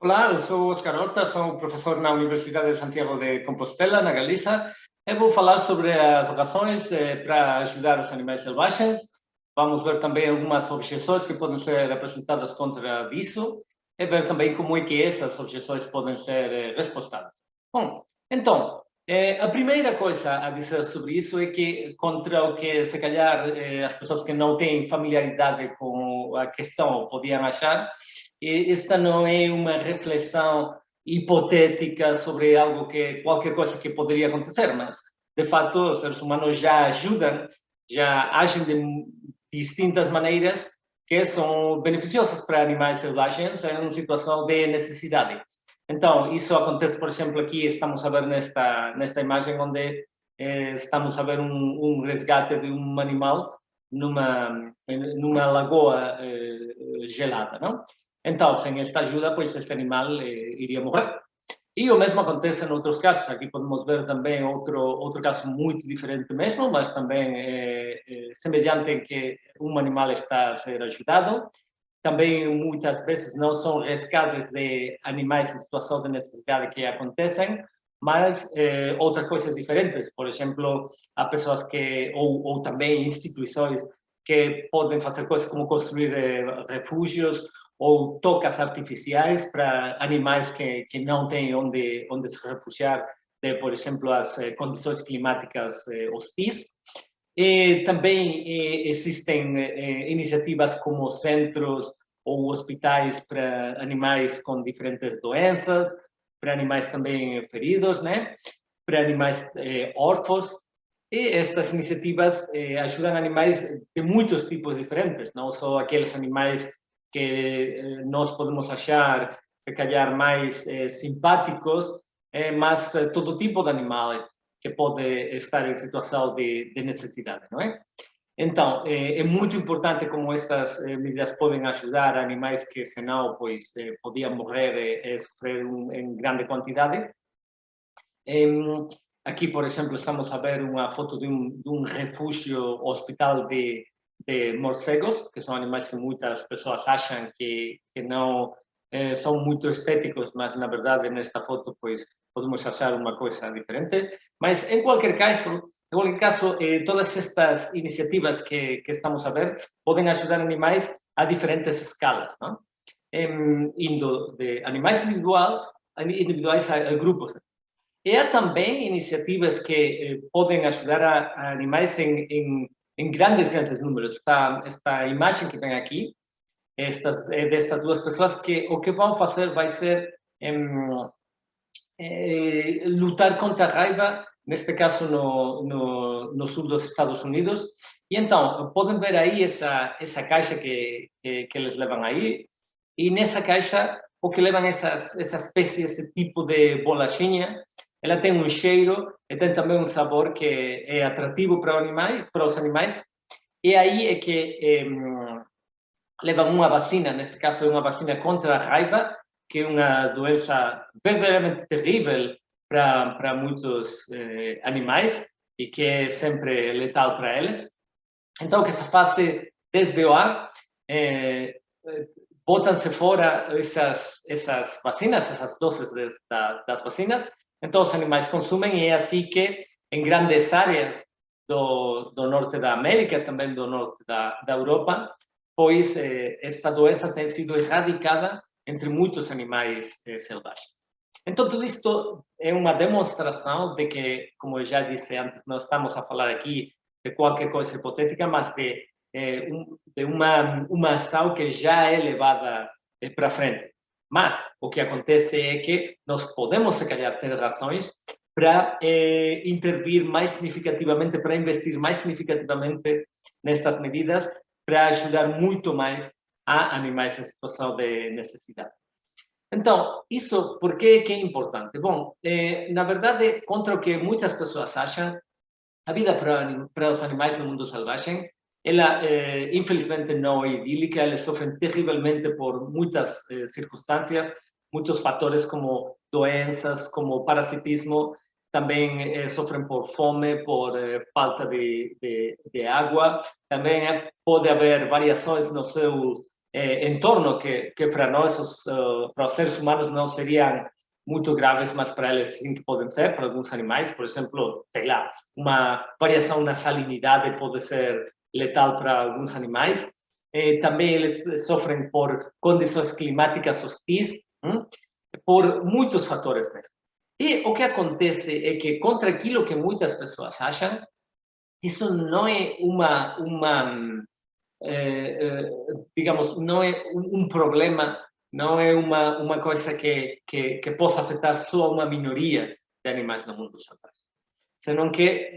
Olá, eu sou Oscar Horta, sou professor na Universidade de Santiago de Compostela, na Galiza. Eu vou falar sobre as razões para ajudar os animais selvagens. Vamos ver também algumas objeções que podem ser apresentadas contra isso e ver também como é que essas objeções podem ser respostadas. Bom, então, a primeira coisa a dizer sobre isso é que contra o que, se calhar, as pessoas que não têm familiaridade com a questão podiam achar, esta não é uma reflexão hipotética sobre algo que qualquer coisa que poderia acontecer, mas de fato os seres humanos já ajudam, já agem de distintas maneiras que são beneficiosas para animais selvagens em uma situação de necessidade. Então, isso acontece, por exemplo, aqui estamos a ver nesta imagem onde estamos a ver um resgate de um animal numa lagoa gelada, não? Então, sem esta ajuda, pois este animal iria morrer. E o mesmo acontece em outros casos. Aqui podemos ver também outro caso muito diferente mesmo, mas também semelhante em que um animal está a ser ajudado. Também muitas vezes não são resgates de animais em situação de necessidade que acontecem, mas outras coisas diferentes. Por exemplo, há pessoas que, ou também instituições que podem fazer coisas como construir refúgios ou tocas artificiais para animais que não têm onde se refugiar de, por exemplo, as condições climáticas hostis. E também existem iniciativas como centros ou hospitais para animais com diferentes doenças, para animais também feridos, né? Para animais órfãos. E estas iniciativas ajudam animais de muitos tipos diferentes, não só aqueles animais que nós podemos achar, se calhar, mais simpáticos, mas todo tipo de animal que pode estar em situação de necessidade, não é? Então, é muito importante como estas medidas podem ajudar animais que, senão, pois, podiam morrer e sofrer em grande quantidade. Aqui, por exemplo, estamos a ver uma foto de um refúgio hospital de morcegos, que são animais que muitas pessoas acham que não são muito estéticos, mas, na verdade, nesta foto, pois, podemos achar uma coisa diferente. Mas, em qualquer caso, todas estas iniciativas que estamos a ver podem ajudar animais a diferentes escalas, não? Indo de animais individuais a grupos. E há também iniciativas que podem ajudar a animais em grandes números. Esta imagem que vem aqui, dessas duas pessoas, que o que vão fazer vai ser lutar contra a raiva, neste caso no sul dos Estados Unidos. E então, podem ver aí essa caixa que eles levam aí, e nessa caixa, o que levam essa espécie, esse tipo de bolachinha, ela tem um cheiro e tem também um sabor que é atrativo para os animais, e aí é que levam uma vacina, nesse caso é uma vacina contra a raiva, que é uma doença verdadeiramente terrível para muitos animais e que é sempre letal para eles. Então, o que se faz desde o ar, botam-se fora essas vacinas, essas doses das vacinas, então os animais consumem, e é assim que em grandes áreas do norte da América, também do norte da Europa, pois esta doença tem sido erradicada entre muitos animais selvagens. Então, tudo isto é uma demonstração de que, como eu já disse antes, não estamos a falar aqui de qualquer coisa hipotética, mas de uma ação que já é levada para frente. Mas o que acontece é que nós podemos, se calhar, ter razões para intervir mais significativamente, para investir mais significativamente nestas medidas, para ajudar muito mais a animais em situação de necessidade. Então, isso por que é importante? Bom, na verdade, contra o que muitas pessoas acham, a vida para os animais no mundo selvagem, ela infelizmente não é idílica, eles sofrem terrivelmente por muitas circunstâncias, muitos fatores como doenças, como parasitismo, também sofrem por fome, por falta de água, também pode haver variações no seu entorno que para nós, para os seres humanos, não seriam muito graves, mas para eles sim que podem ser, para alguns animais. Por exemplo, sei lá, uma variação na salinidade pode ser letal para alguns animais. Também eles sofrem por condições climáticas hostis, por muitos fatores mesmo. E o que acontece é que, contra aquilo que muitas pessoas acham, isso não é digamos, não é um problema, não é uma coisa que possa afetar só uma minoria de animais no mundo selvagem, senão que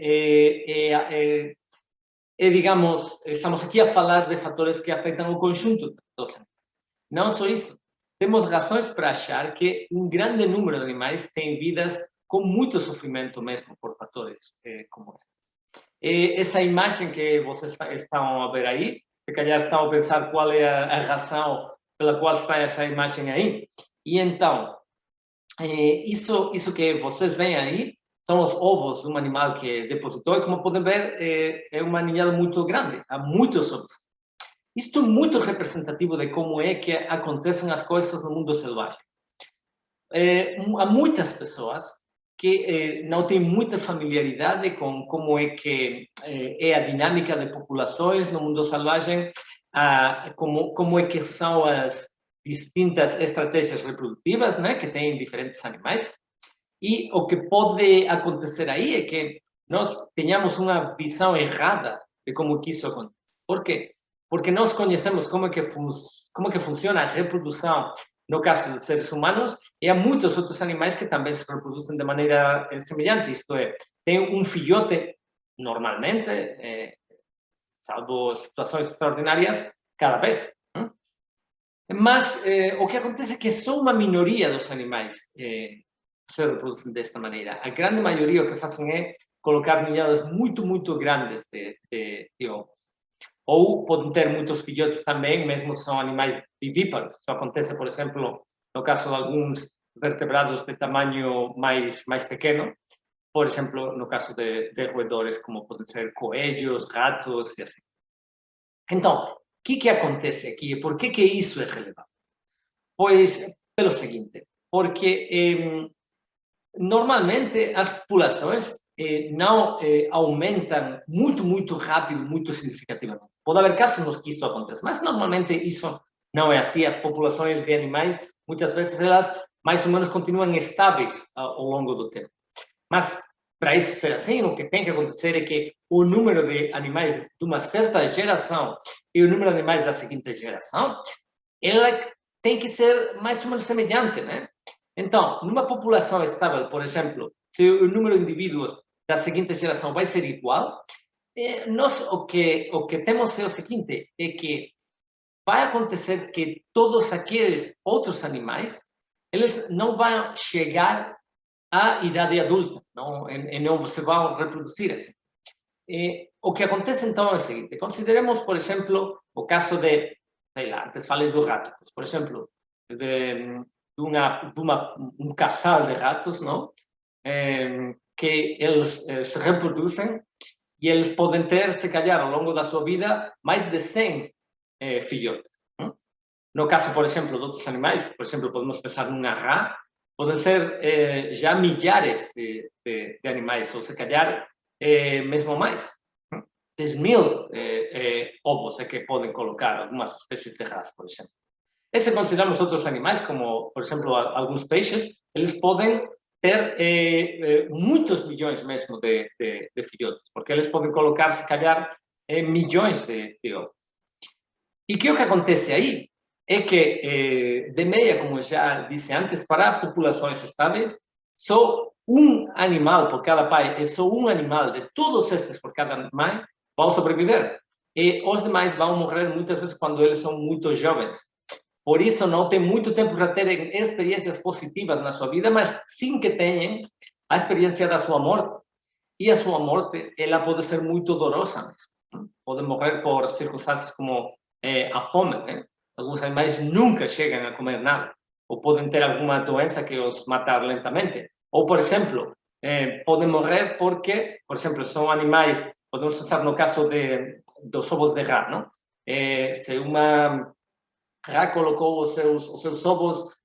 digamos, estamos aqui a falar de fatores que afetam o conjunto dos animais. Não só isso, temos razões para achar que um grande número de animais têm vidas com muito sofrimento mesmo por fatores como este. Essa imagem que vocês estão a ver aí, se calhar estão a pensar qual é a razão pela qual está essa imagem aí. E então, isso que vocês veem aí são os ovos de um animal que depositou, e como podem ver, é uma ninhada muito grande, há muitos ovos. Isto é muito representativo de como é que acontecem as coisas no mundo selvagem. Há muitas pessoas que não têm muita familiaridade com como é que é a dinâmica de populações no mundo selvagem, como é que são as distintas estratégias reprodutivas, né, que têm diferentes animais. E o que pode acontecer aí é que nós tenhamos uma visão errada de como que isso acontece. Por quê? Porque nós conhecemos como é que funciona a reprodução no caso dos seres humanos, e há muitos outros animais que também se reproduzem de maneira semelhante. Isto é, tem um filhote, normalmente, salvo situações extraordinárias, cada vez. Mas o que acontece é que só uma minoria dos animais se reproduzem desta maneira. A grande maioria o que fazem é colocar ninhadas muito, muito grandes de ovos. Ou podem ter muitos filhotes também, mesmo são animais vivíparos. Isso acontece, por exemplo, no caso de alguns vertebrados de tamanho mais pequeno, por exemplo, no caso de roedores, como podem ser coelhos, ratos e assim. Então, o que acontece aqui? Por que isso é relevante? Pois, pelo seguinte, porque normalmente as populações não aumentam muito, muito rápido, muito significativamente. Pode haver casos nos que isso acontece, mas normalmente isso não é assim. As populações de animais, muitas vezes, elas mais ou menos continuam estáveis ao longo do tempo. Mas, para isso ser assim, o que tem que acontecer é que o número de animais de uma certa geração e o número de animais da seguinte geração, ela tem que ser mais ou menos semelhante, né? Então, numa população estável, por exemplo, se o número de indivíduos da seguinte geração vai ser igual, nós o que temos é o seguinte, é que vai acontecer que todos aqueles outros animais, eles não vão chegar à idade adulta, não, e não se vão reproduzir assim. O que acontece então é o seguinte, consideremos, por exemplo, o caso de, sei lá, antes falei do rato, por exemplo, de um casal de ratos, não? Que eles se reproduzem e eles podem ter, se calhar, ao longo da sua vida, mais de 100 filhotes. Não? No caso, por exemplo, de outros animais, por exemplo, podemos pensar numa rã, podem ser já milhares de animais, ou se calhar mesmo mais. 10.000 ovos é que podem colocar algumas espécies de rãs, por exemplo. E se consideramos outros animais, como, por exemplo, alguns peixes, eles podem ter muitos milhões mesmo de filhotes, porque eles podem colocar, se calhar, milhões de ovos. E que o que acontece aí é que, de meia, como já disse antes, para populações estáveis, só um animal por cada pai, é só um animal de todos estes por cada mãe, vão sobreviver. E os demais vão morrer muitas vezes quando eles são muito jovens. Por isso, não tem muito tempo para terem experiências positivas na sua vida, mas sim que tenham a experiência da sua morte. E a sua morte, ela pode ser muito dolorosa mesmo. Podem morrer por circunstâncias como a fome, né? Alguns animais nunca chegam a comer nada. Ou podem ter alguma doença que os matar lentamente. Ou, por exemplo, podem morrer porque, por exemplo, são animais, podemos pensar no caso dos ovos de rã, não? Se uma já colocou os seus ovos,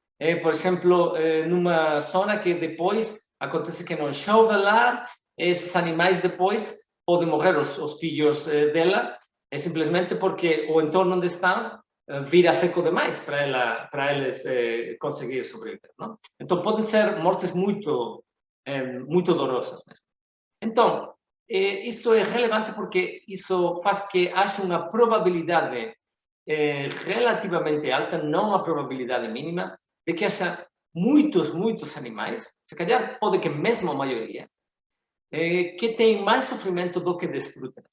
por exemplo, numa zona que depois acontece que não chove lá, esses animais depois podem morrer, os filhos dela, simplesmente porque o entorno onde estão vira seco demais para eles conseguir sobreviver, não? Então, podem ser mortes muito dolorosas mesmo. Então, isso é relevante porque isso faz que haja uma probabilidade relativamente alta, não a probabilidade mínima, de que haja muitos animais, se calhar pode que mesmo a maioria, que tem mais sofrimento do que desfrutam.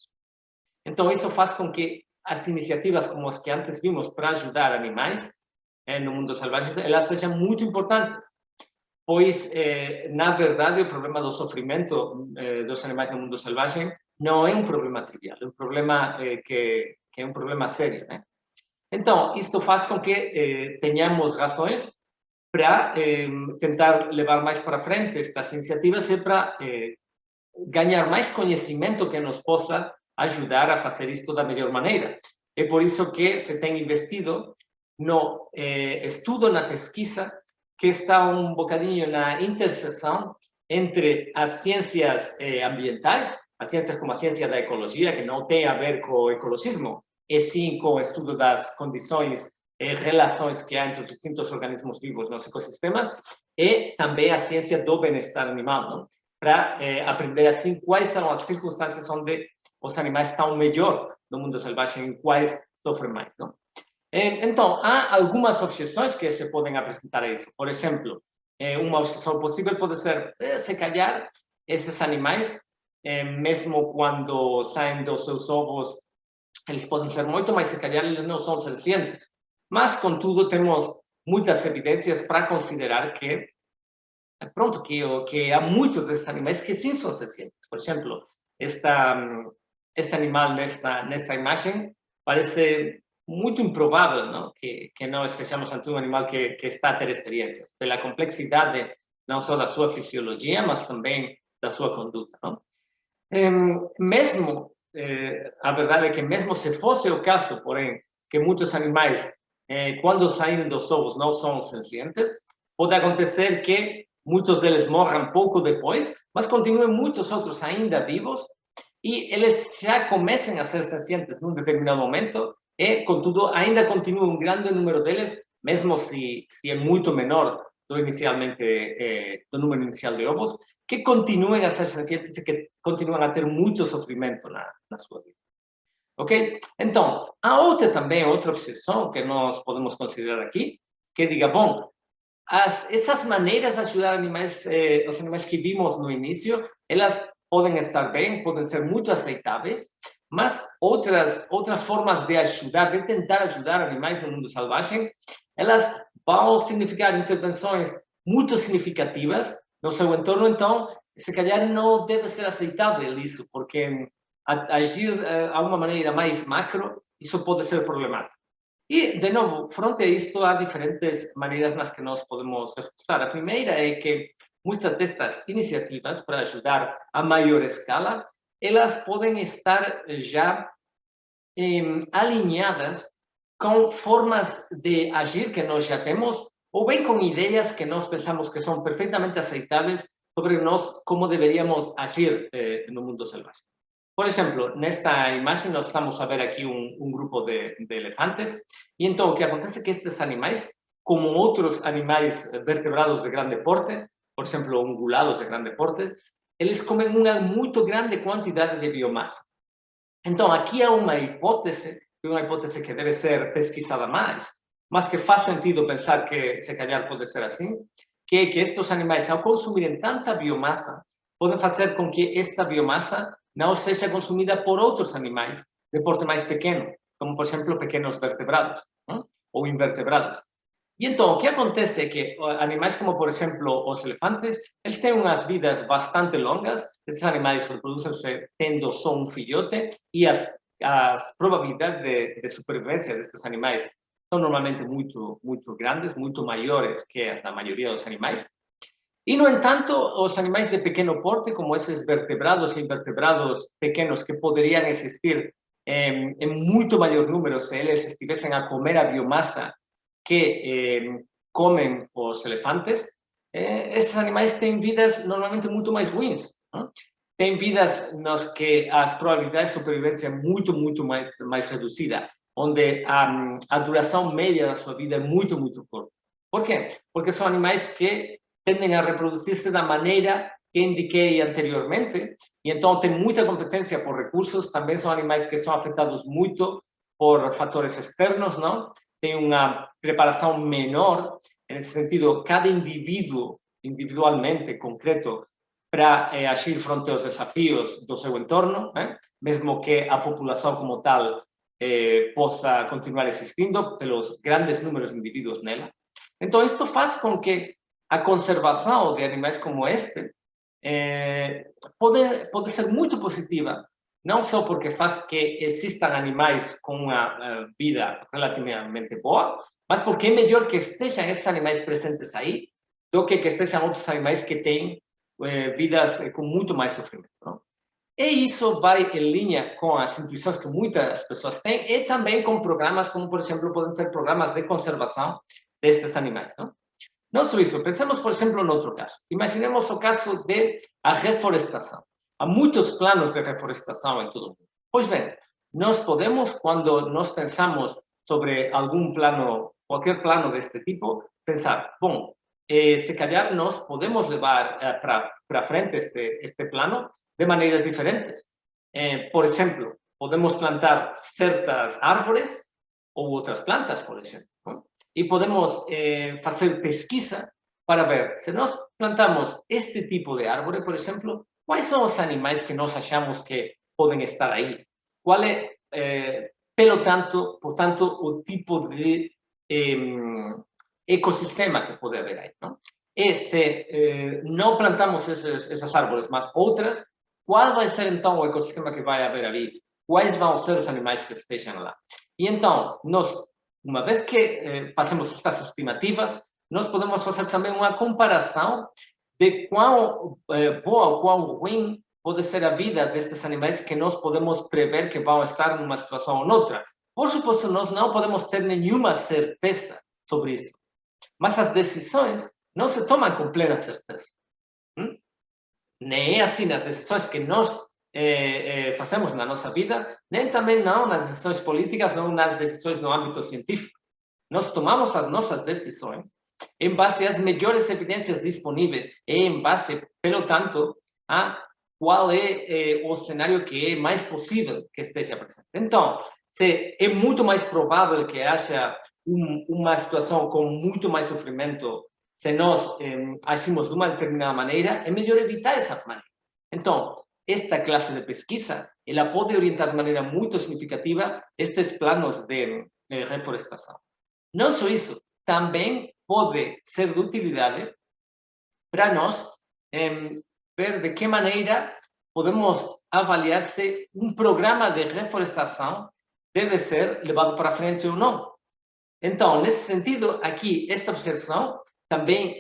Então, isso faz com que as iniciativas como as que antes vimos para ajudar animais no mundo selvagem, elas sejam muito importantes, pois, na verdade, o problema do sofrimento dos animais no mundo selvagem não é um problema trivial, é um problema que é um problema sério, né? Então, isto faz com que tenhamos razões para tentar levar mais para frente estas iniciativas e para ganhar mais conhecimento que nos possa ajudar a fazer isto da melhor maneira. É por isso que se tem investido no estudo, na pesquisa, que está um bocadinho na interseção entre as ciências ambientais, as ciências como a ciência da ecologia, que não tem a ver com o ecologismo, e sim com o estudo das condições e relações que há entre os distintos organismos vivos nos ecossistemas, e também a ciência do bem-estar animal, não? Para aprender assim quais são as circunstâncias onde os animais estão melhor no mundo selvagem, em quais sofrem mais, não? Então, há algumas objeções que se podem apresentar a isso. Por exemplo, uma objeção possível pode ser, se calhar, esses animais, mesmo quando saem dos seus ovos, eles podem ser muito, mas se calhar eles não são sencientes. Mas, contudo, temos muitas evidências para considerar que, pronto, que há muitos desses animais que sim são sencientes. Por exemplo, este animal nesta imagem parece muito improvável, não? Que não estejamos ante um animal que está a ter experiências, pela complexidade não só da sua fisiologia, mas também da sua conduta, não? Mesmo, a verdade é que mesmo se fosse o caso, porém, que muitos animais, quando saem dos ovos, não são sencientes, pode acontecer que muitos deles morram pouco depois, mas continuem muitos outros ainda vivos e eles já comecem a ser sencientes num determinado momento e, contudo, ainda continua um grande número deles, mesmo se é muito menor do número inicial de ovos, que continuem a ser sencientes e que continuem a ter muito sofrimento na sua vida. Ok? Então, há outra obsessão que nós podemos considerar aqui, que diga, bom, essas maneiras de ajudar animais, os animais que vimos no início, elas podem estar bem, podem ser muito aceitáveis, mas outras formas de ajudar, de tentar ajudar animais no mundo selvagem, elas vão significar intervenções muito significativas no seu entorno, então, se calhar não deve ser aceitável isso, porque agir a uma maneira mais macro, isso pode ser problemático. E, de novo, frente a isto, há diferentes maneiras nas que nós podemos responder. A primeira é que muitas destas iniciativas para ajudar a maior escala, elas podem estar já alinhadas com formas de agir que nós já temos, ou bem com ideias que nós pensamos que são perfeitamente aceitáveis sobre nós, como deveríamos agir no mundo selvagem. Por exemplo, nesta imagem nós estamos a ver aqui um grupo de elefantes, e então o que acontece é que estes animais, como outros animais vertebrados de grande porte, por exemplo, ungulados de grande porte, eles comem uma muito grande quantidade de biomassa. Então, aqui há uma hipótese que deve ser pesquisada mais, mas que faz sentido pensar que, se calhar, pode ser assim, que é que estes animais, ao consumirem tanta biomassa, podem fazer com que esta biomassa não seja consumida por outros animais de porte mais pequeno, como, por exemplo, pequenos vertebrados, não? Ou invertebrados. E então, o que acontece é que animais como, por exemplo, os elefantes, eles têm umas vidas bastante longas, esses animais reproduzem-se tendo só um filhote, e as probabilidades de supervivência destes animais são normalmente muito grandes, muito maiores que as da maioria dos animais. E, no entanto, os animais de pequeno porte, como esses vertebrados e invertebrados pequenos que poderiam existir em muito maior número se eles estivessem a comer a biomassa que comem os elefantes, esses animais têm vidas normalmente muito mais ruins. Não? Têm vidas nas que as probabilidades de sobrevivência é muito mais reduzida, onde a duração média da sua vida é muito curta. Por quê? Porque são animais que tendem a reproduzir-se da maneira que indiquei anteriormente, e então tem muita competência por recursos. Também são animais que são afetados muito por fatores externos, não? Tem uma preparação menor, nesse sentido, cada indivíduo, individualmente, concreto, para agir frente aos desafios do seu entorno, mesmo que a população como tal possa continuar existindo pelos grandes números de indivíduos nela. Então, isto faz com que a conservação de animais como este pode ser muito positiva, não só porque faz que existam animais com uma vida relativamente boa, mas porque é melhor que estejam esses animais presentes aí do que estejam outros animais que têm vidas com muito mais sofrimento. Não? E isso vai em linha com as intuições que muitas pessoas têm e também com programas como, por exemplo, podem ser programas de conservação destes animais. Não só isso, pensemos, por exemplo, em outro caso. Imaginemos o caso da reflorestação. Há muitos planos de reflorestação em todo o mundo. Pois bem, nós podemos, quando nós pensamos sobre algum plano, qualquer plano deste tipo, pensar, bom, se calhar nós podemos levar para frente este plano de maneiras diferentes. Por exemplo, podemos plantar certas árvores ou outras plantas, por exemplo. E podemos fazer pesquisa para ver, se nós plantamos este tipo de árvore, por exemplo, quais são os animais que nós achamos que podem estar aí? Qual é, portanto, o tipo de ecossistema que pode haver aí? Não? E se não plantamos essas árvores, mas outras, qual vai ser então o ecossistema que vai haver ali? Quais vão ser os animais que estejam lá? E então, nós, uma vez que fazemos estas estimativas, nós podemos fazer também uma comparação de quão boa ou quão ruim pode ser a vida destes animais que nós podemos prever que vão estar numa situação ou noutra. Por suposto, nós não podemos ter nenhuma certeza sobre isso. Mas as decisões não se tomam com plena certeza. Nem é assim nas decisões que nós fazemos na nossa vida, nem também não nas decisões políticas, não nas decisões no âmbito científico. Nós tomamos as nossas decisões em base às melhores evidências disponíveis e em base, pelo tanto, a qual é o cenário que é mais possível que esteja presente. Então, se é muito mais provável que haja uma situação com muito mais sofrimento, se nós agimos de uma determinada maneira, é melhor evitar essa maneira. Então, esta classe de pesquisa, ela pode orientar de maneira muito significativa estes planos de reflorestação. Não só isso, também pode ser de utilidade para nós ver de que maneira podemos avaliar se um programa de reflorestação deve ser levado para frente ou não. Então, nesse sentido, aqui, esta observação também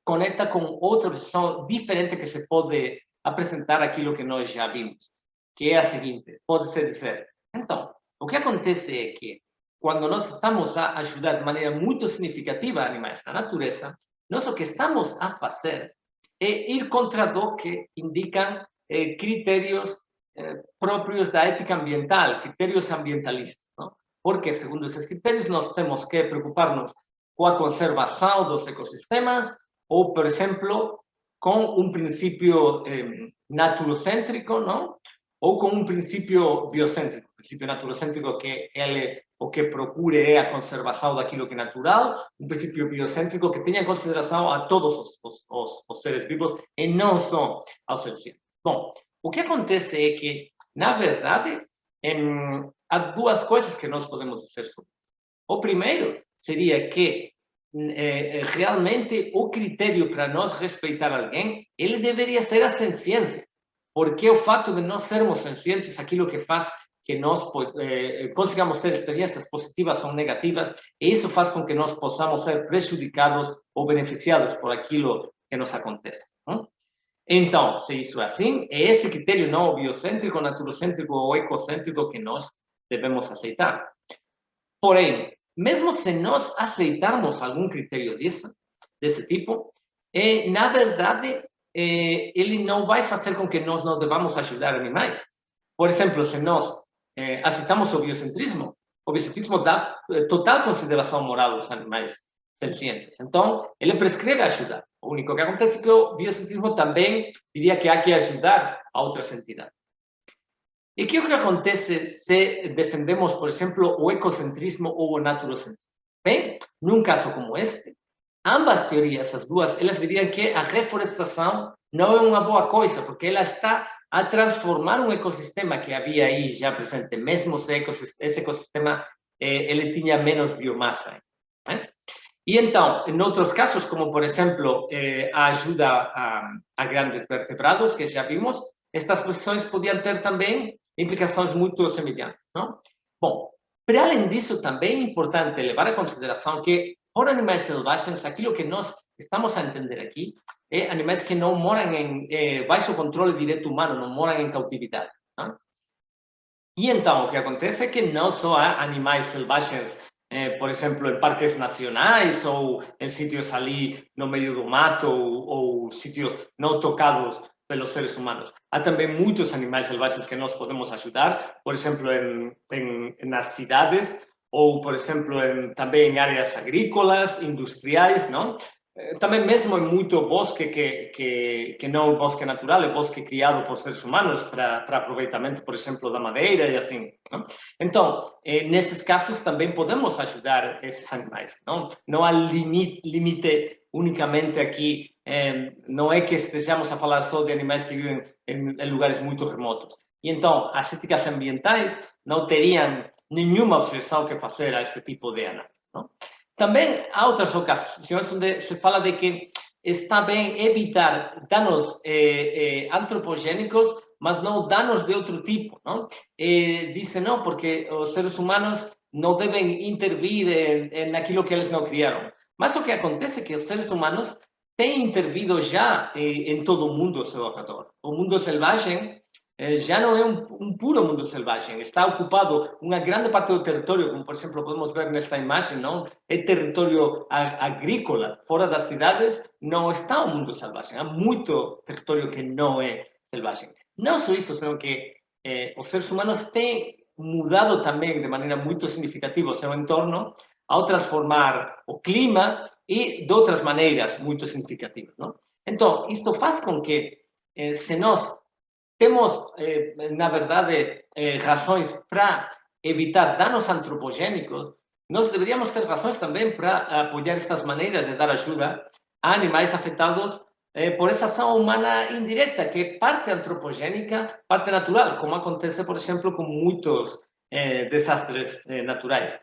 conecta com outra observação diferente que se pode apresentar aquilo que nós já vimos, que é a seguinte: pode-se dizer, então, o que acontece é que quando nós estamos a ajudar de maneira muito significativa animais na natureza, nós o que estamos a fazer é ir contra o que indicam critérios próprios da ética ambiental, critérios ambientalistas, não? Porque, segundo esses critérios, nós temos que preocupar-nos com a conservação dos ecossistemas ou, por exemplo, com um princípio naturocêntrico, não? Ou com um princípio biocêntrico. O princípio naturocêntrico que ele o que procure é a conservação daquilo que é natural, um princípio biocêntrico que tenha em consideração a todos os seres vivos e não só aos seres científicos. Bom, o que acontece é que, na verdade, há duas coisas que nós podemos dizer sobre isso. O primeiro seria que realmente o critério para nós respeitar alguém, ele deveria ser a ciência, porque o fato de nós sermos cientes, aquilo que faz que nós consigamos ter experiências positivas ou negativas, e isso faz com que nós possamos ser prejudicados ou beneficiados por aquilo que nos acontece. Não? Então, se isso é assim, é esse critério não biocêntrico, naturocêntrico ou ecocêntrico que nós devemos aceitar. Porém, mesmo se nós aceitarmos algum critério desse tipo, na verdade, ele não vai fazer com que nós não devamos ajudar animais. Por exemplo, se nós aceitamos o biocentrismo dá total consideração moral aos animais sencientes. Então, ele prescreve ajudar. O único que acontece é que o biocentrismo também diria que há que ajudar a outras entidades. E que é o que acontece se defendemos, por exemplo, o ecocentrismo ou o naturocentrismo? Bem, num caso como este, ambas teorias, as duas, elas diriam que a reflorestação não é uma boa coisa, porque ela está a transformar um ecossistema que havia aí já presente, mesmo se esse ecossistema ele tinha menos biomassa. Né? E então, em outros casos, como por exemplo a ajuda a grandes vertebrados, que já vimos, estas posições podiam ter também implicações muito semelhantes. Não? Bom, para além disso, também é importante levar em consideração que, por animais selvagens, aquilo que nós estamos a entender aqui é animais que não moram baixo controle direto humano, não moram em cautividade. Não? E então, o que acontece é que não só há animais selvagens, por exemplo, em parques nacionais ou em sítios ali no meio do mato ou sítios não tocados pelos seres humanos. Há também muitos animais selvagens que nós podemos ajudar, por exemplo, nas cidades ou, por exemplo, também em áreas agrícolas, industriais, não? Também mesmo em muito bosque que não é bosque natural, é bosque criado por seres humanos para aproveitamento, por exemplo, da madeira e assim. Não? Então, nesses casos também podemos ajudar esses animais. Não há limite unicamente aqui, não é que estejamos a falar só de animais que vivem em lugares muito remotos. E então, as éticas ambientais não teriam nenhuma objeção que fazer a este tipo de análise. Não? Também há outras ocasiões onde se fala de que está bem evitar danos antropogênicos, mas não danos de outro tipo. Não? Dizem não, porque os seres humanos não devem intervir naquilo que eles não criaram. Mas o que acontece é que os seres humanos têm intervido já em todo o mundo ao seu redor. O mundo selvagem já não é um puro mundo selvagem, está ocupado uma grande parte do território, como por exemplo podemos ver nesta imagem, não? É território agrícola, fora das cidades não está um mundo selvagem, há muito território que não é selvagem. Não só isso, senão que os seres humanos têm mudado também de maneira muito significativa o seu entorno ao transformar o clima e de outras maneiras muito significativas. Não? Então, isso faz com que se nós temos, na verdade, razões para evitar danos antropogênicos, nós deveríamos ter razões também para apoiar estas maneiras de dar ajuda a animais afetados por essa ação humana indireta, que é parte antropogênica, parte natural, como acontece, por exemplo, com muitos desastres naturais.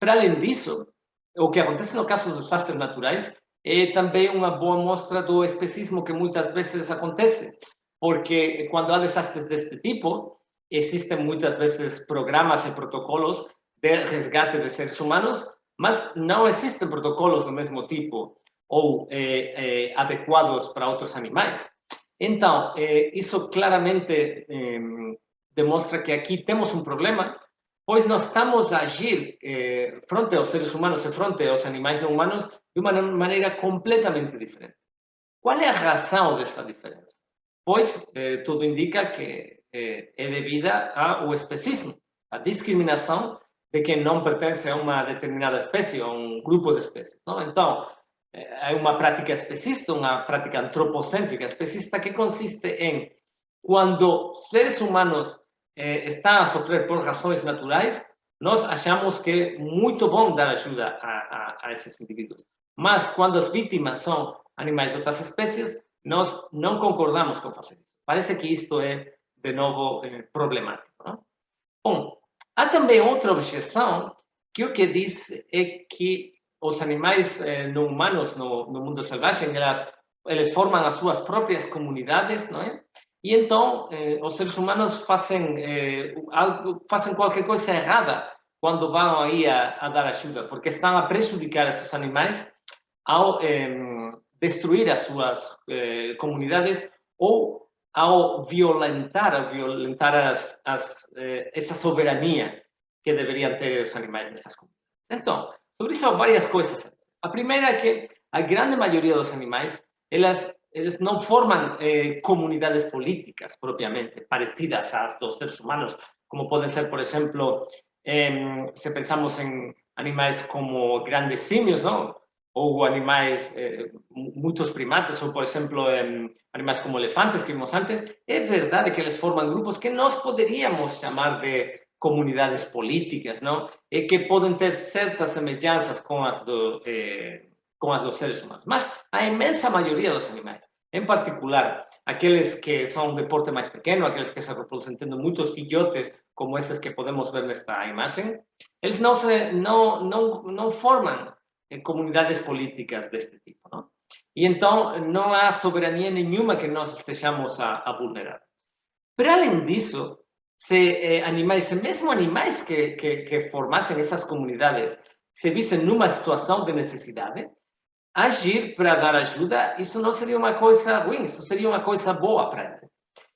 Para além disso, o que acontece no caso dos desastres naturais é também uma boa mostra do especismo que muitas vezes acontece, porque quando há desastres deste tipo, existem muitas vezes programas e protocolos de resgate de seres humanos, mas não existem protocolos do mesmo tipo ou adequados para outros animais. Então, isso claramente demonstra que aqui temos um problema, pois nós estamos a agir frente aos seres humanos e frente aos animais não humanos de uma maneira completamente diferente. Qual é a razão desta diferença? Pois tudo indica que é devida ao especismo, à discriminação de quem não pertence a uma determinada espécie, a um grupo de espécies. Não? Então, é uma prática especista, uma prática antropocêntrica especista que consiste em, quando seres humanos estão a sofrer por razões naturais, nós achamos que é muito bom dar ajuda a esses indivíduos. Mas quando as vítimas são animais de outras espécies, nós não concordamos com fazer isso. Parece que isto é, de novo, problemático. Não? Bom, há também outra objeção que o que diz é que os animais não humanos no mundo selvagem, eles formam as suas próprias comunidades, não é? E então os seres humanos fazem qualquer coisa errada quando vão aí a dar ajuda, porque estão a prejudicar esses animais ao destruir as suas comunidades ou ao violentar essa soberania que deveriam ter os animais nessas comunidades. Então, sobre isso há várias coisas. A primeira é que a grande maioria dos animais, eles não formam comunidades políticas propriamente parecidas às dos seres humanos, como podem ser, por exemplo, se pensamos em animais como grandes símios, não? Ou animais, muitos primates, ou, por exemplo, animais como elefantes que vimos antes, é verdade que eles formam grupos que nós poderíamos chamar de comunidades políticas, não? E que podem ter certas semelhanças com as dos seres humanos. Mas a imensa maioria dos animais, em particular aqueles que são de porte mais pequeno, aqueles que se reproduzem tendo muitos filhotes, como esses que podemos ver nesta imagem, eles não formam comunidades políticas deste tipo, não? E então não há soberania nenhuma que nós estejamos a vulnerar. Para além disso, se animais, mesmo animais que formassem essas comunidades, se vissem numa situação de necessidade, agir para dar ajuda, isso não seria uma coisa ruim, isso seria uma coisa boa para eles.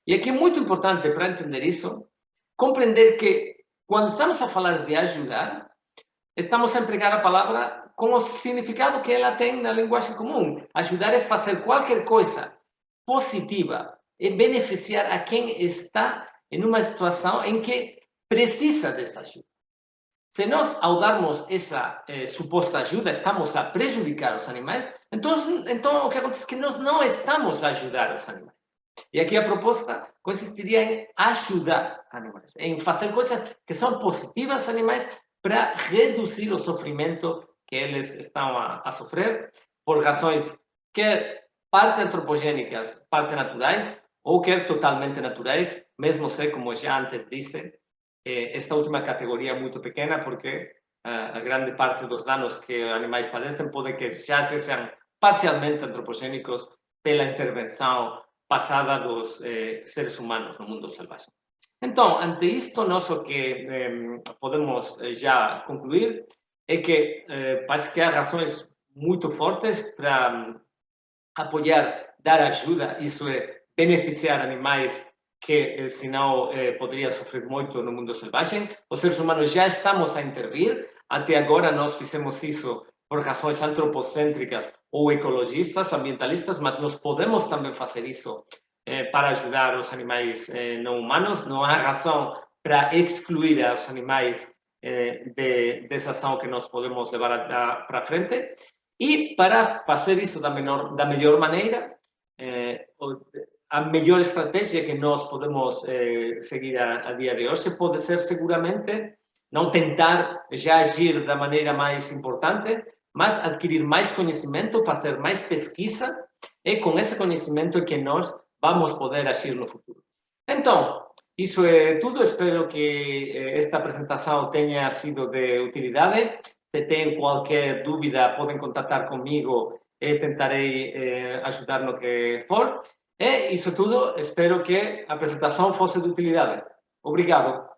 E aqui é muito importante para entender isso, compreender que quando estamos a falar de ajudar, estamos a empregar a palavra com o significado que ela tem na linguagem comum. Ajudar é fazer qualquer coisa positiva e beneficiar a quem está em uma situação em que precisa dessa ajuda. Se nós, ao darmos essa suposta ajuda, estamos a prejudicar os animais, então o que acontece é que nós não estamos a ajudar os animais. E aqui a proposta consistiria em ajudar animais, em fazer coisas que são positivas aos animais para reduzir o sofrimento que eles estão a sofrer por razões quer parte antropogênicas, parte naturais, ou quer totalmente naturais, mesmo se, como já antes disse, esta última categoria é muito pequena porque a grande parte dos danos que animais padecem pode que já sejam parcialmente antropogênicos pela intervenção passada dos seres humanos no mundo selvagem. Então, ante isto, nós o que podemos já concluir é que parece que há razões muito fortes para apoiar, dar ajuda, isso é beneficiar animais que senão poderia sofrer muito no mundo selvagem. Os seres humanos já estamos a intervir, até agora nós fizemos isso por razões antropocêntricas ou ecologistas, ambientalistas, mas nós podemos também fazer isso para ajudar os animais não humanos. Não há razão para excluir os animais dessa ação que nós podemos levar para frente. E para fazer isso da melhor maneira, a melhor estratégia que nós podemos seguir a dia de hoje pode ser seguramente não tentar já agir da maneira mais importante, mas adquirir mais conhecimento, fazer mais pesquisa, e com esse conhecimento que nós vamos poder agir no futuro. Então, isso é tudo. Espero que esta apresentação tenha sido de utilidade. Se tem qualquer dúvida, podem contactar comigo e tentarei ajudar no que for. E isso tudo, espero que a apresentação fosse de utilidade. Obrigado.